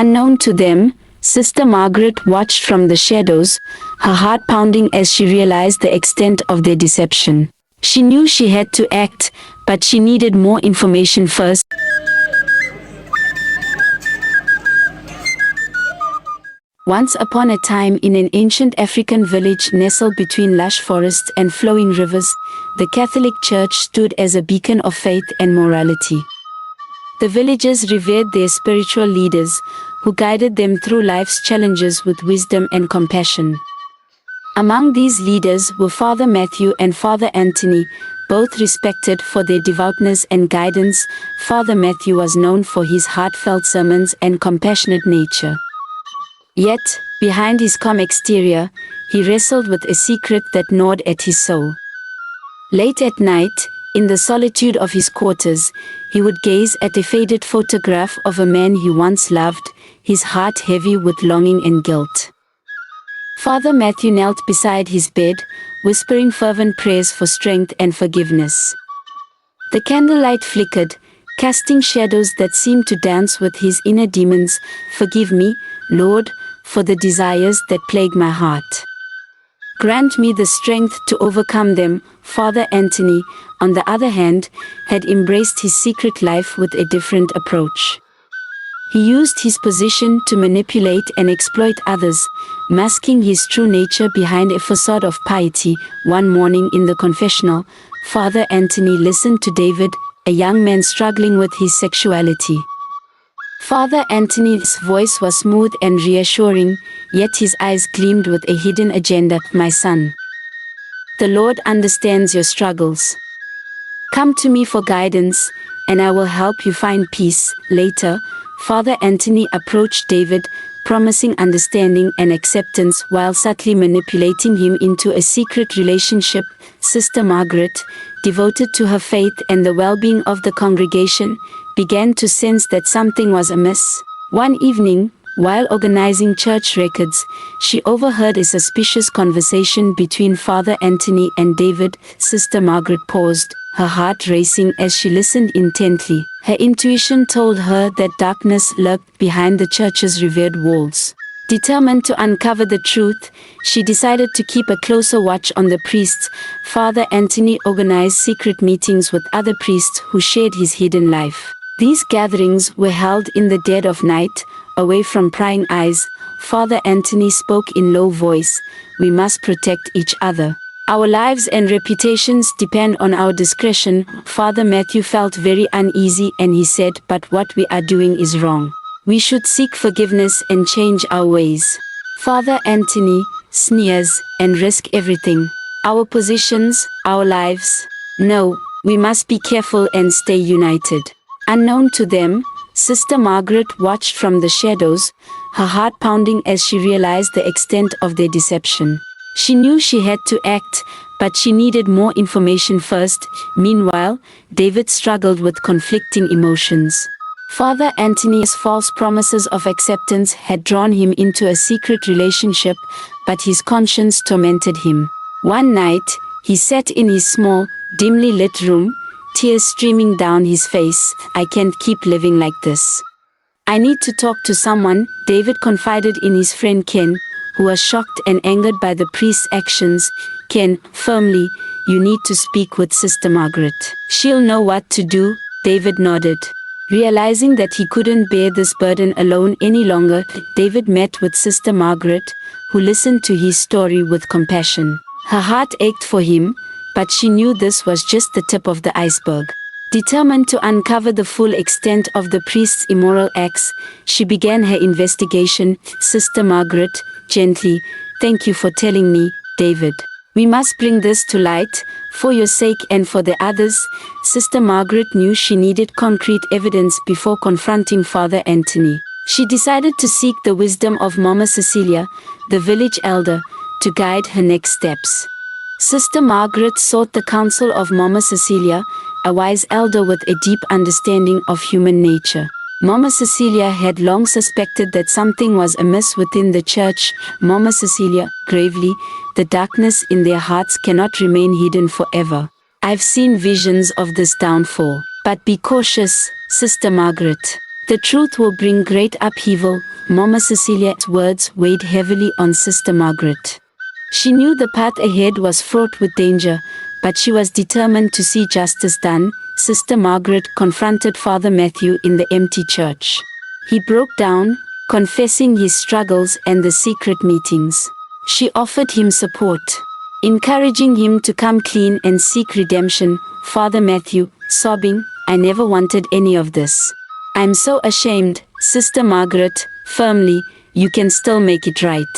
Unknown to them, Sister Margaret watched from the shadows, her heart pounding as she realized the extent of their deception. She knew she had to act, but she needed more information first. Once upon a time, in an ancient African village nestled between lush forests and flowing rivers, the Catholic Church stood as a beacon of faith and morality. The villagers revered their spiritual leaders, who guided them through life's challenges with wisdom and compassion. Among these leaders were Father Matthew and Father Anthony, both respected for their devoutness and guidance. Father Matthew was known for his heartfelt sermons and compassionate nature. Yet, behind his calm exterior, he wrestled with a secret that gnawed at his soul. Late at night, in the solitude of his quarters, he would gaze at a faded photograph of a man he once loved, his heart heavy with longing and guilt. Father Matthew knelt beside his bed, whispering fervent prayers for strength and forgiveness. The candlelight flickered, casting shadows that seemed to dance with his inner demons. "Forgive me, Lord, for the desires that plague my heart. Grant me the strength to overcome them." Father Anthony, on the other hand, had embraced his secret life with a different approach. He used his position to manipulate and exploit others, masking his true nature behind a facade of piety. One morning in the confessional, Father Anthony listened to David, a young man struggling with his sexuality. Father Anthony's voice was smooth and reassuring, yet his eyes gleamed with a hidden agenda. "My son, the Lord understands your struggles. Come to me for guidance, and I will help you find peace." Later, Father Anthony approached David, promising understanding and acceptance while subtly manipulating him into a secret relationship. Sister Margaret, devoted to her faith and the well-being of the congregation, began to sense that something was amiss. One evening, while organizing church records, she overheard a suspicious conversation between Father Anthony and David. Sister Margaret paused, her heart racing as she listened intently. Her intuition told her that darkness lurked behind the church's revered walls. Determined to uncover the truth, she decided to keep a closer watch on the priests. Father Anthony organized secret meetings with other priests who shared his hidden life. These gatherings were held in the dead of night, away from prying eyes. Father Anthony spoke in low voice, "We must protect each other. Our lives and reputations depend on our discretion." Father Matthew felt very uneasy and he said, "But what we are doing is wrong. We should seek forgiveness and change our ways." Father Anthony sneers, "And risk everything. Our positions, our lives. No, we must be careful and stay united." Unknown to them, Sister Margaret watched from the shadows, her heart pounding as she realized the extent of their deception. She knew she had to act, but she needed more information first. Meanwhile, David struggled with conflicting emotions. Father Anthony's false promises of acceptance had drawn him into a secret relationship, but his conscience tormented him. One night, he sat in his small, dimly lit room, tears streaming down his face. "I can't keep living like this. I need to talk to someone," David confided in his friend Ken, who was shocked and angered by the priest's actions. "Ken, firmly, you need to speak with Sister Margaret. She'll know what to do." David nodded. Realizing that he couldn't bear this burden alone any longer, David met with Sister Margaret, who listened to his story with compassion. Her heart ached for him, but she knew this was just the tip of the iceberg. Determined to uncover the full extent of the priest's immoral acts, she began her investigation. "Sister Margaret," gently, "thank you for telling me, David. We must bring this to light, for your sake and for the others." Sister Margaret knew she needed concrete evidence before confronting Father Anthony. She decided to seek the wisdom of Mama Cecilia, the village elder, to guide her next steps. Sister Margaret sought the counsel of Mama Cecilia, a wise elder with a deep understanding of human nature. Mama Cecilia had long suspected that something was amiss within the church. Mama Cecilia, gravely, "The darkness in their hearts cannot remain hidden forever. I've seen visions of this downfall. But be cautious, Sister Margaret. The truth will bring great upheaval. Mama Cecilia's words weighed heavily on Sister Margaret. She knew the path ahead was fraught with danger, but she was determined to see justice done. Sister Margaret confronted Father Matthew in the empty church. He broke down, confessing his struggles and the secret meetings. She offered him support, encouraging him to come clean and seek redemption. Father Matthew, sobbing, "I never wanted any of this. I'm so ashamed." Sister Margaret, firmly, "You can still make it right.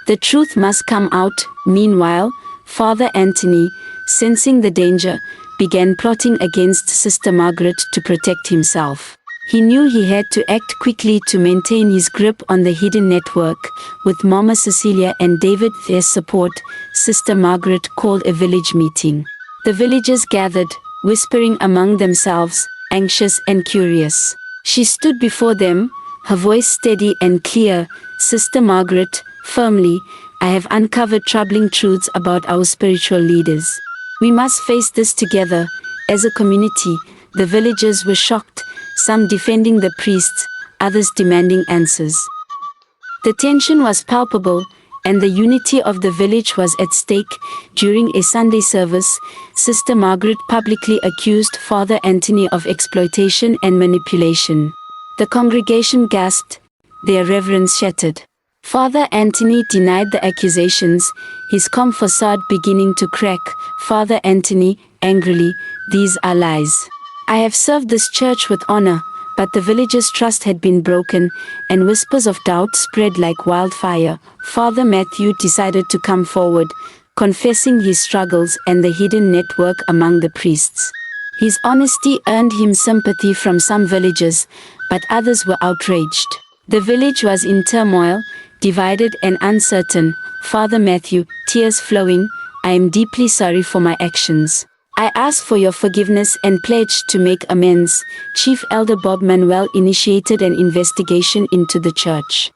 The truth must come out." Meanwhile, Father Anthony, sensing the danger, began plotting against Sister Margaret to protect himself. He knew he had to act quickly to maintain his grip on the hidden network. With Mama Cecilia and David their support, Sister Margaret called a village meeting. The villagers gathered, whispering among themselves, anxious and curious. She stood before them, her voice steady and clear. "Sister Margaret, firmly, I have uncovered troubling truths about our spiritual leaders. We must face this together, as a community." The villagers were shocked, some defending the priests, others demanding answers. The tension was palpable, and the unity of the village was at stake. During a Sunday service, Sister Margaret publicly accused Father Anthony of exploitation and manipulation. The congregation gasped, their reverence shattered. Father Anthony denied the accusations, his calm facade beginning to crack. Father Anthony, angrily, "These are lies. I have served this church with honor." But the villagers' trust had been broken, and whispers of doubt spread like wildfire. Father Matthew decided to come forward, confessing his struggles and the hidden network among the priests. His honesty earned him sympathy from some villagers, but others were outraged. The village was in turmoil, divided and uncertain. Father Matthew, tears flowing, "I am deeply sorry for my actions. I ask for your forgiveness and pledge to make amends." Chief Elder Bob Manuel initiated an investigation into the church.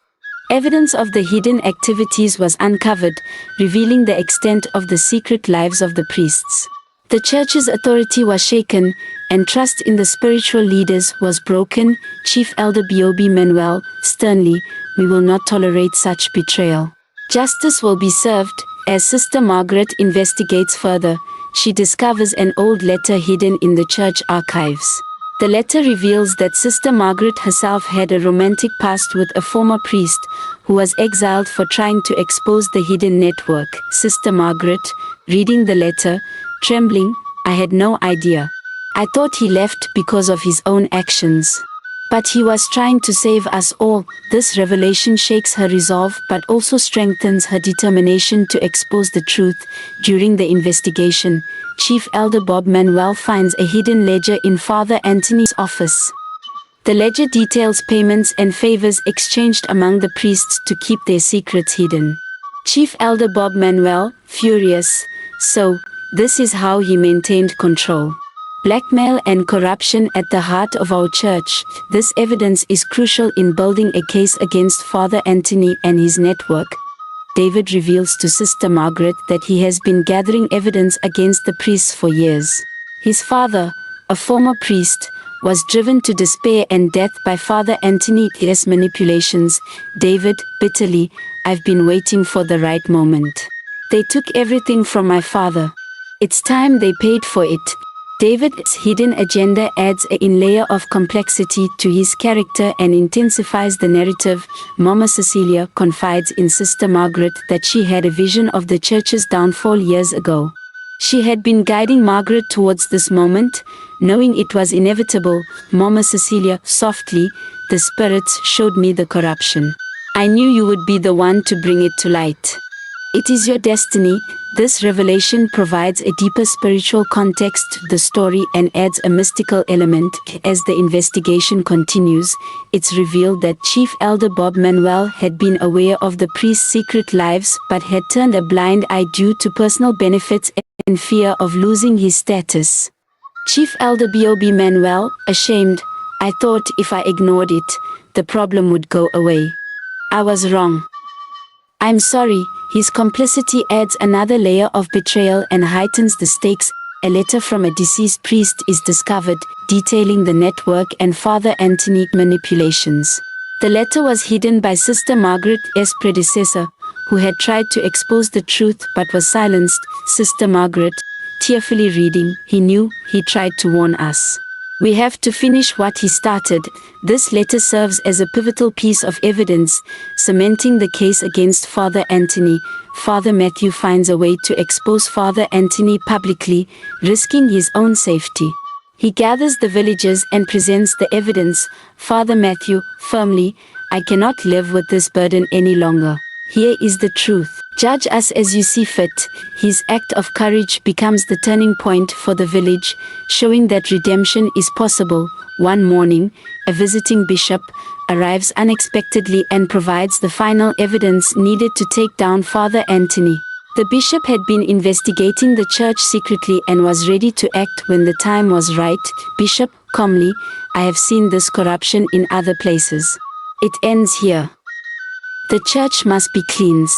Evidence of the hidden activities was uncovered, revealing the extent of the secret lives of the priests. The church's authority was shaken, and trust in the spiritual leaders was broken. Chief Elder Bob Manuel, sternly, "We will not tolerate such betrayal. Justice will be served." As Sister Margaret investigates further, she discovers an old letter hidden in the church archives. The letter reveals that Sister Margaret herself had a romantic past with a former priest, who was exiled for trying to expose the hidden network. Sister Margaret, reading the letter, trembling, "I had no idea. I thought he left because of his own actions. But he was trying to save us all." This revelation shakes her resolve but also strengthens her determination to expose the truth. During the investigation, Chief Elder Bob Manuel finds a hidden ledger in Father Anthony's office. The ledger details payments and favors exchanged among the priests to keep their secrets hidden. Chief Elder Bob Manuel, furious, "So, this is how he maintained control. Blackmail and corruption at the heart of our church. This evidence is crucial in building a case against Father Anthony and his network." David reveals to Sister Margaret that he has been gathering evidence against the priests for years. His father, a former priest, was driven to despair and death by Father Anthony's manipulations. David, bitterly, "I've been waiting for the right moment. They took everything from my father. It's time they paid for it." David's hidden agenda adds a layer of complexity to his character and intensifies the narrative. Mama Cecilia confides in Sister Margaret that she had a vision of the church's downfall years ago. She had been guiding Margaret towards this moment, knowing it was inevitable. Mama Cecilia, softly, "The spirits showed me the corruption. I knew you would be the one to bring it to light. It is your destiny." This revelation provides a deeper spiritual context to the story and adds a mystical element. As the investigation continues, it's revealed that Chief Elder Bob Manuel had been aware of the priest's secret lives but had turned a blind eye due to personal benefits and fear of losing his status. Chief Elder Bob Manuel, ashamed, "I thought if I ignored it, the problem would go away. I was wrong. I'm sorry." His complicity adds another layer of betrayal and heightens the stakes. A letter from a deceased priest is discovered, detailing the network and Father Anthony manipulations. The letter was hidden by Sister Margaret's predecessor, who had tried to expose the truth but was silenced. Sister Margaret, tearfully reading, he knew, he tried to warn us. We have to finish what he started. This letter serves as a pivotal piece of evidence, cementing the case against Father Anthony. Father Matthew finds a way to expose Father Anthony publicly, risking his own safety. He gathers the villagers and presents the evidence. Father Matthew, firmly, I cannot live with this burden any longer. Here is the truth. Judge us as you see fit. His act of courage becomes the turning point for the village, showing that redemption is possible. One morning, a visiting bishop arrives unexpectedly and provides the final evidence needed to take down Father Anthony. The bishop had been investigating the church secretly and was ready to act when the time was right. Bishop, calmly, I have seen this corruption in other places. It ends here. The church must be cleansed.